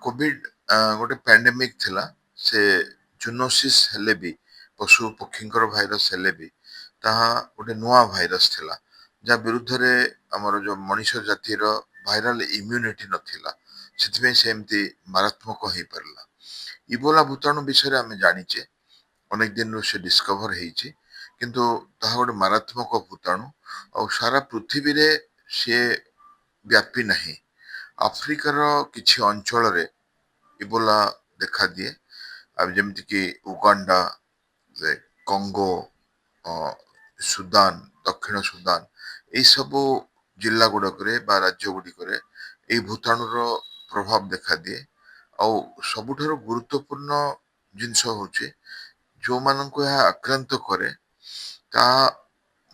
Covid ଗୋଟେ ପ୍ୟାଣ୍ଡେମିକ ଥିଲା। ସେ ଜୁନୋସିସ୍ ହେଲେ ବି ପଶୁ ପକ୍ଷୀଙ୍କର ଭାଇରସ ହେଲେ ବି ତାହା ଗୋଟେ ନୂଆ ଭାଇରସ ଥିଲା, ଯାହା ବିରୁଦ୍ଧରେ ଆମର ଯୋଉ ମଣିଷ ଜାତିର ଭାଇରାଲ ଇମ୍ୟୁନିଟି ନଥିଲା, ସେଥିପାଇଁ ସେ ଏମିତି ମାରାତ୍ମକ ହେଇପାରିଲା। ଇବୋଲା ଭୂତାଣୁ ବିଷୟରେ ଆମେ ଜାଣିଛେ, ଅନେକ ଦିନରୁ ସେ ଡିସ୍କଭର ହେଇଛି, କିନ୍ତୁ ତାହା ଗୋଟେ ମାରାତ୍ମକ ଭୂତାଣୁ ଆଉ ସାରା ପୃଥିବୀରେ ସିଏ ବ୍ୟାପି ନାହିଁ। ଆଫ୍ରିକାର କିଛି ଅଞ୍ଚଳରେ ଇବୋଲା ଦେଖାଦିଏ, ଆଉ ଯେମିତିକି ଉଗାଣ୍ଡା, କଙ୍ଗୋ, ଅ, ସୁଦାନ, ଦକ୍ଷିଣ ସୁଦାନ, ଏଇ ସବୁ ଜିଲ୍ଲା ଗୁଡିକରେ ବା ରାଜ୍ୟ ଗୁଡିକରେ ଏଇ ଭୂତାଣୁର ପ୍ରଭାବ ଦେଖାଦିଏ। ଆଉ ସବୁଠାରୁ ଗୁରୁତ୍ୱପୂର୍ଣ୍ଣ ଜିନିଷ ହଉଛି, ଯୋଉମାନଙ୍କୁ ଏହା ଆକ୍ରାନ୍ତ କରେ ତାହା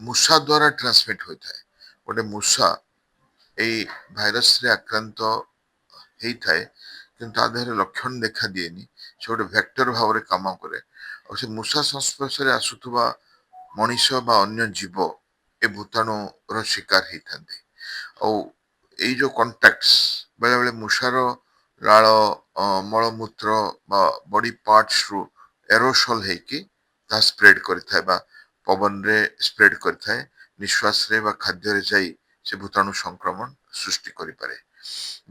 ମୂଷା ଦ୍ୱାରା ଟ୍ରାନ୍ସମିଟ ହୋଇଥାଏ। ଗୋଟେ ମୂଷା ଏଇ ଭାଇରସରେ ଆକ୍ରାନ୍ତ ହେଇଥାଏ, କିନ୍ତୁ ତା ଦେହରେ ଲକ୍ଷଣ ଦେଖା ଦିଏନି। ସେ ଗୋଟେ ଭେକ୍ଟର ଭାବରେ କାମ କରେ, ଆଉ ସେ ମୂଷା ସଂସ୍ପର୍ଶରେ ଆସୁଥିବା ମଣିଷ ବା ଅନ୍ୟ ଜୀବ ଏ ଭୂତାଣୁର ଶିକାର ହେଇଥାନ୍ତି। ଆଉ ଏଇ ଯୋଉ କଣ୍ଟାକ୍ଟସ, ବେଳେ ବେଳେ ମୂଷାର ଲାଳ, ମଳମୂତ୍ର ବା ବଡି ପାର୍ଟସରୁ ଏରୋସଲ ହେଇକି ତାହା ସ୍ପ୍ରେଡ କରିଥାଏ ବା ପବନରେ ସ୍ପ୍ରେଡ କରିଥାଏ, ନିଶ୍ୱାସରେ ବା ଖାଦ୍ୟରେ ଯାଇ ସେ ଭୂତାଣୁ ସଂକ୍ରମଣ ସୃଷ୍ଟି କରିପାରେ।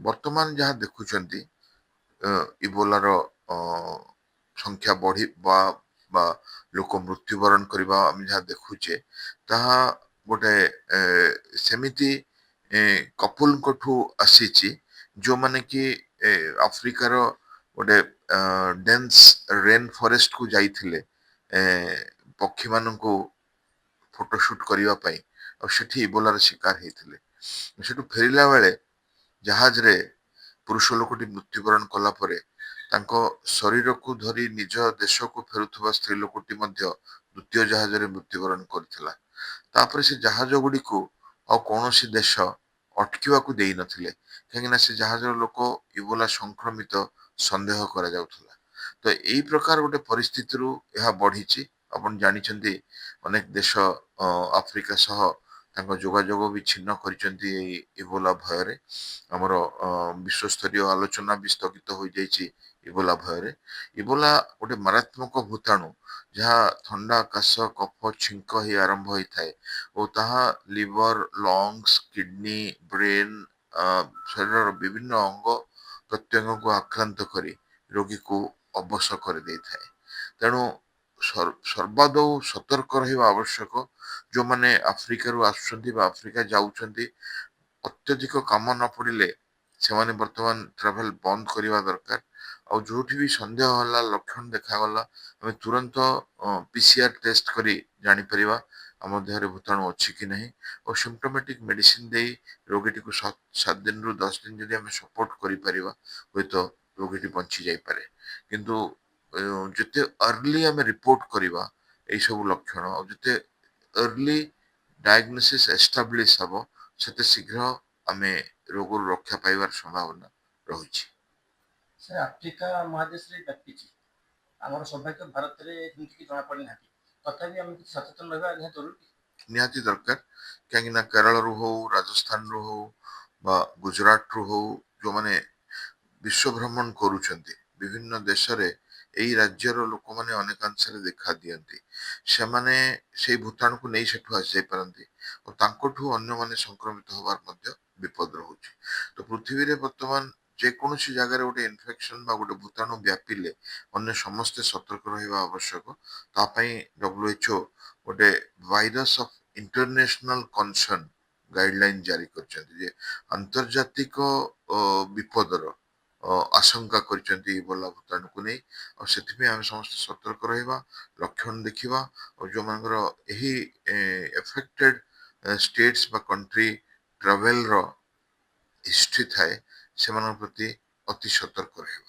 ବର୍ତ୍ତମାନ ଯାହା ଦେଖୁଛନ୍ତି, ଇବୋଲାର ସଂଖ୍ୟା ବଢିବା ବା ଲୋକ ମୃତ୍ୟୁବରଣ କରିବା ଆମେ ଯାହା ଦେଖୁଛେ, ତାହା ଗୋଟେ ସେମିତି କପୁଲଙ୍କଠୁ ଆସିଛି, ଯୋଉମାନେ କି ଆଫ୍ରିକାର ଗୋଟେ ଡେନ୍ସ ରେନ୍ ଫରେଷ୍ଟକୁ ଯାଇଥିଲେ ପକ୍ଷୀମାନଙ୍କୁ ଫଟୋସୁଟ କରିବା ପାଇଁ, ଆଉ ସେଠି ଇବୋଲାର ଶିକାର ହେଇଥିଲେ। ସେଠୁ ଫେରିଲା ବେଳେ ଜାହାଜରେ ପୁରୁଷ ଲୋକଟି ମୃତ୍ୟୁବରଣ କଲା ପରେ ତାଙ୍କ ଶରୀରକୁ ଧରି ନିଜ ଦେଶକୁ ଫେରୁଥିବା ସ୍ତ୍ରୀ ଲୋକଟି ମଧ୍ୟ ଦ୍ୱିତୀୟ ଜାହାଜରେ ମୃତ୍ୟୁବରଣ କରିଥିଲା। ତାପରେ ସେ ଜାହାଜ ଗୁଡିକୁ ଆଉ କୌଣସି ଦେଶ ଅଟକିବାକୁ ଦେଇନଥିଲେ, କାହିଁକିନା ସେ ଜାହାଜର ଲୋକ ଇବୋଲା ସଂକ୍ରମିତ ସନ୍ଦେହ କରାଯାଉଥିଲା। ତ ଏଇ ପ୍ରକାର ଗୋଟେ ପରିସ୍ଥିତିରୁ ଏହା ବଢିଛି। ଆପଣ ଜାଣିଛନ୍ତି, ଅନେକ ଦେଶ ଆଫ୍ରିକା ସହ ତାଙ୍କ ଯୋଗାଯୋଗ ବିଚ୍ଛିନ୍ନ କରିଛନ୍ତି ଏଇ ଇବୋଲା ଭୟରେ। ଆମର ବିଶ୍ୱସ୍ତରୀୟ ଆଲୋଚନା ବି ସ୍ଥଗିତ ହୋଇଯାଇଛି ଇବୋଲା ଭୟରେ। ଇବୋଲା ଗୋଟେ ମାରାତ୍ମକ ଭୂତାଣୁ, ଯାହା ଥଣ୍ଡା, କାଶ, କଫ, ଛିଙ୍କ ହେଇ ଆରମ୍ଭ ହେଇଥାଏ ଓ ତାହା ଲିଭର, ଲଙ୍ଗସ, କିଡନୀ, ବ୍ରେନ, ଶରୀରର ବିଭିନ୍ନ ଅଙ୍ଗ ପ୍ରତ୍ୟଙ୍ଗକୁ ଆକ୍ରାନ୍ତ କରି ରୋଗୀକୁ ଅବଶ କରିଦେଇଥାଏ। ତେଣୁ ସର୍ବାଦୌ ସତର୍କ ରହିବା ଆବଶ୍ୟକ। ଯୋଉମାନେ ଆଫ୍ରିକାରୁ ଆସୁଛନ୍ତି ବା ଆଫ୍ରିକା ଯାଉଛନ୍ତି, ଅତ୍ୟଧିକ କାମ ନ ପଡିଲେ ସେମାନେ ବର୍ତ୍ତମାନ ଟ୍ରାଭେଲ ବନ୍ଦ କରିବା ଦରକାର। ଆଉ ଯୋଉଠି ବି ସନ୍ଦେହ ହେଲା, ଲକ୍ଷଣ ଦେଖାଗଲା, ଆମେ ତୁରନ୍ତ PCR ଟେଷ୍ଟ କରି ଜାଣିପାରିବା ଆମ ଦେହରେ ଭୂତାଣୁ ଅଛି କି ନାହିଁ। ଆଉ ସିମ୍ପଟୋମେଟିକ ମେଡିସିନ ଦେଇ ରୋଗୀଟିକୁ 7 ଦିନରୁ 10 ଦିନ ଯଦି ଆମେ ସପୋର୍ଟ କରିପାରିବା, ହୁଏତ ରୋଗୀଟି ବଞ୍ଚି ଯାଇପାରେ। କିନ୍ତୁ ଯେତେ ଅର୍ଲି ଆମେ ରିପୋର୍ଟ କରିବା ଏଇ ସବୁ ଲକ୍ଷଣ, ଆଉ ଯେତେ ଅର୍ଲି ଡାୟଗ୍ନୋସିସ୍ ଏଷ୍ଟାବ୍ଲିଶ ହବ, ସେତେ ଶୀଘ୍ର ଆମେ ରୋଗରୁ ରକ୍ଷା ପାଇବାର ସମ୍ଭାବନା ରହୁଛି। ସେ ଆଫ୍ରିକା ମହାଦେଶରେ ବ୍ୟାପିଛି, ଆମର ସୌଭାଗ୍ୟ ଭାରତରେ ଏମିତି କିଛି ଜଣାପଡ଼ିନାହାନ୍ତି। ତଥାପି ଆମେ କିଛି ସଚେତନ ରହିବା ନିହାତି ଜରୁରୀ। ନିହାତି ଦରକାର, କାହିଁକି ନା କେରଳରୁ ହଉ, ରାଜସ୍ଥାନରୁ ହଉ ବା ଗୁଜରାଟରୁ ହଉ, ଯୋଉମାନେ ବିଶ୍ୱ ଭ୍ରମଣ କରୁଛନ୍ତି, ବିଭିନ୍ନ ଦେଶରେ ଏଇ ରାଜ୍ୟର ଲୋକମାନେ ଅନେକାଂଶରେ ଦେଖା ଦିଅନ୍ତି। ସେମାନେ ସେଇ ଭୂତାଣୁକୁ ନେଇ ସେଠୁ ଆସିଯାଇପାରନ୍ତି ଓ ତାଙ୍କଠୁ ଅନ୍ୟମାନେ ସଂକ୍ରମିତ ହବାର ମଧ୍ୟ ବିପଦ ରହୁଛି। ତ ପୃଥିବୀରେ ବର୍ତ୍ତମାନ ଯେକୌଣସି ଜାଗାରେ ଗୋଟେ ଇନଫେକ୍ସନ ବା ଗୋଟେ ଭୂତାଣୁ ବ୍ୟାପିଲେ ଅନ୍ୟ ସମସ୍ତେ ସତର୍କ ରହିବା ଆବଶ୍ୟକ। ତା ପାଇଁ WHO ଗୋଟେ virus of international concern guideline ଜାରି କରିଛନ୍ତି, ଯେ ଆନ୍ତର୍ଜାତିକ ବିପଦର ଆଶଙ୍କା କରିଛନ୍ତି ଇବୋଲା ଭୂତାଣୁକୁ ନେଇ। ଆଉ ସେଥିପାଇଁ ଆମେ ସମସ୍ତେ ସତର୍କ ରହିବା, ଲକ୍ଷଣ ଦେଖିବା, ଆଉ ଯୋଉମାନଙ୍କର ଏହି ଏଫେକ୍ଟେଡ ଷ୍ଟେଟ୍ସ ବା କଣ୍ଟ୍ରି ଟ୍ରାଭେଲର ହିଷ୍ଟ୍ରି ଥାଏ, ସେମାନଙ୍କ ପ୍ରତି ଅତି ସତର୍କ ରହିବା।